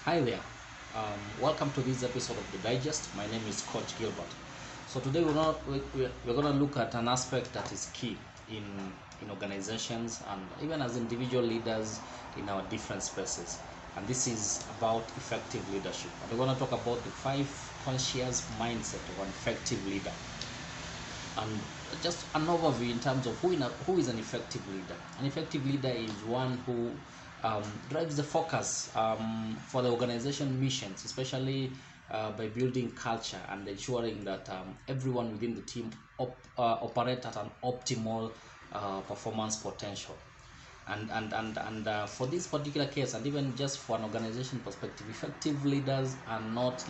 Hi there. Welcome to this episode of The Digest. My name is Coach Gilbert. So today we're going to look at an aspect that is key in organizations and even as individual leaders in our different spaces. And this is about effective leadership. And we're going to talk about the five conscious mindset of an effective leader. And just an overview in terms of who is an effective leader. An effective leader is one who drives the focus for the organization missions, especially by building culture and ensuring that everyone within the team operate at an optimal performance potential. And for this particular case, and even just for an organization perspective, effective leaders are not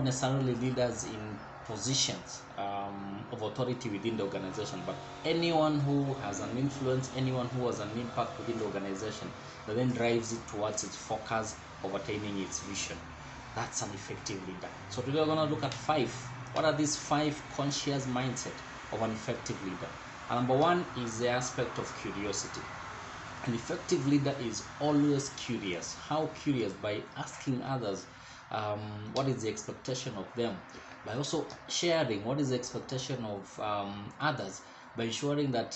necessarily leaders in positions of authority within the organization, but anyone who has an influence, anyone who has an impact within the organization that then drives it towards its focus of attaining its vision. That's an effective leader. So today we're going to look at five. What are these five conscious mindset of an effective leader? And number one is the aspect of curiosity. An effective leader is always curious. How curious? By asking others what is the expectation of them, by also sharing what is the expectation of others, by ensuring that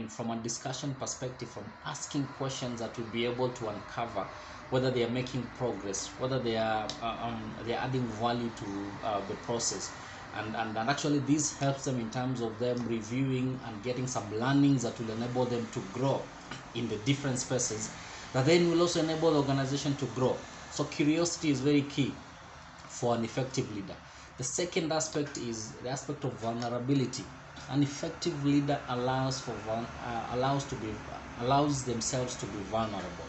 from a discussion perspective, from asking questions that will be able to uncover whether they are making progress, whether they are adding value to the process. And actually this helps them in terms of them reviewing and getting some learnings that will enable them to grow in the different spaces that then will also enable the organization to grow. So curiosity is very key for an effective leader. The second aspect is the aspect of vulnerability. An effective leader allows themselves to be vulnerable,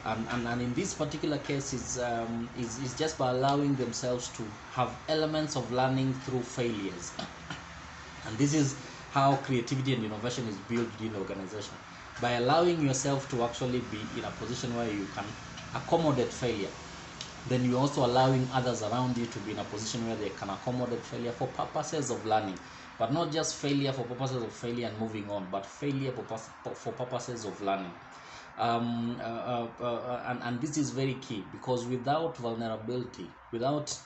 and in this particular case is just by allowing themselves to have elements of learning through failures. And this is how creativity and innovation is built in the organization, by allowing yourself to actually be in a position where you can accommodate failure. Then you're also allowing others around you to be in a position where they can accommodate failure for purposes of learning, but not just failure for purposes of failure and moving on, but failure for purposes of learning. And this is very key, because without vulnerability, without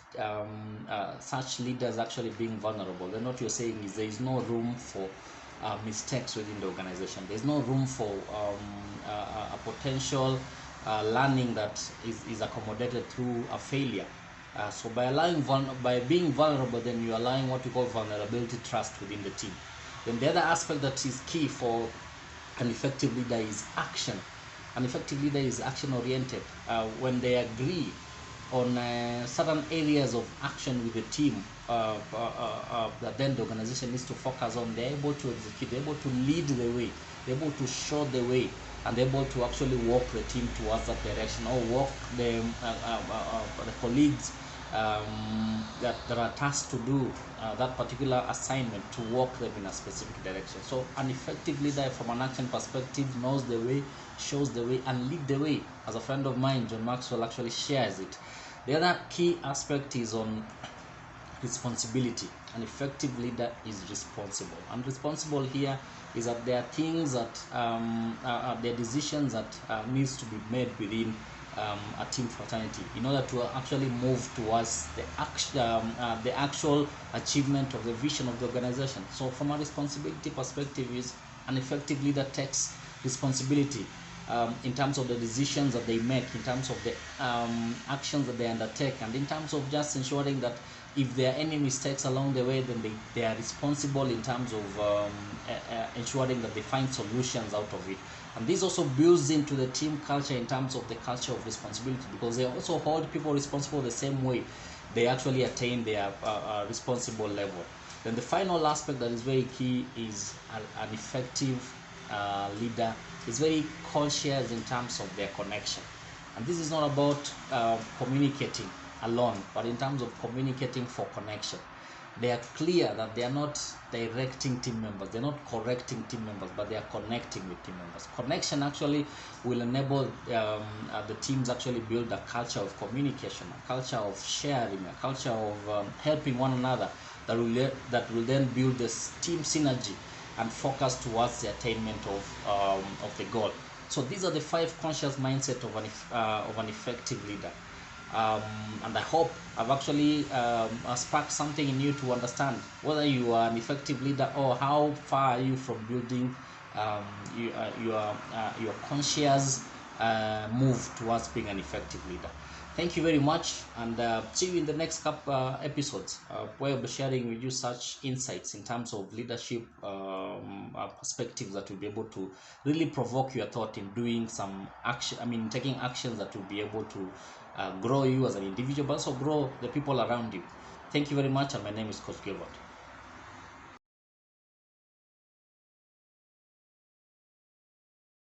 such leaders actually being vulnerable, then what you're saying is there is no room for mistakes within the organization. There's no room for a potential learning that is accommodated through a failure. So by being vulnerable, then you're allowing what we call vulnerability trust within the team. Then the other aspect that is key for an effective leader is action. An effective leader is action oriented. When they agree on certain areas of action with the team that then the organization needs to focus on, they're able to execute, they're able to lead the way, they're able to show the way, and they're able to actually walk the team towards that direction, or walk the colleagues that are tasked to do that particular assignment, to walk them in a specific direction. So an effective leader from an action perspective knows the way, shows the way, and lead the way. As a friend of mine, John Maxwell, actually shares it. The other key aspect is on responsibility. An effective leader is responsible, and responsible here is that there are things that there are decisions that needs to be made within a team fraternity in order to actually move towards the actual achievement of the vision of the organization. So from a responsibility perspective, is an effective leader takes responsibility in terms of the decisions that they make, in terms of the actions that they undertake, and in terms of just ensuring that if there are any mistakes along the way, then they are responsible in terms of ensuring that they find solutions out of it. And this also builds into the team culture in terms of the culture of responsibility, because they also hold people responsible the same way they actually attain their responsible level. Then the final aspect that is very key is an effective leader is very conscious in terms of their connection. And this is not about communicating alone, but in terms of communicating for connection. They are clear that they are not directing team members, they're not correcting team members, but they are connecting with team members. Connection actually will enable the teams actually build a culture of communication, a culture of sharing, a culture of helping one another, that will then build this team synergy and focus towards the attainment of the goal. So these are the 5 conscious mindset of an effective leader. And I hope I've actually sparked something in you to understand whether you are an effective leader or how far are you from building your conscious move towards being an effective leader. Thank you very much, and see you in the next couple episodes where I'll be sharing with you such insights in terms of leadership perspectives that will be able to really provoke your thought in doing some action. Taking actions that will be able to grow you as an individual, but also grow the people around you. Thank you very much, and my name is Coach Gilbert.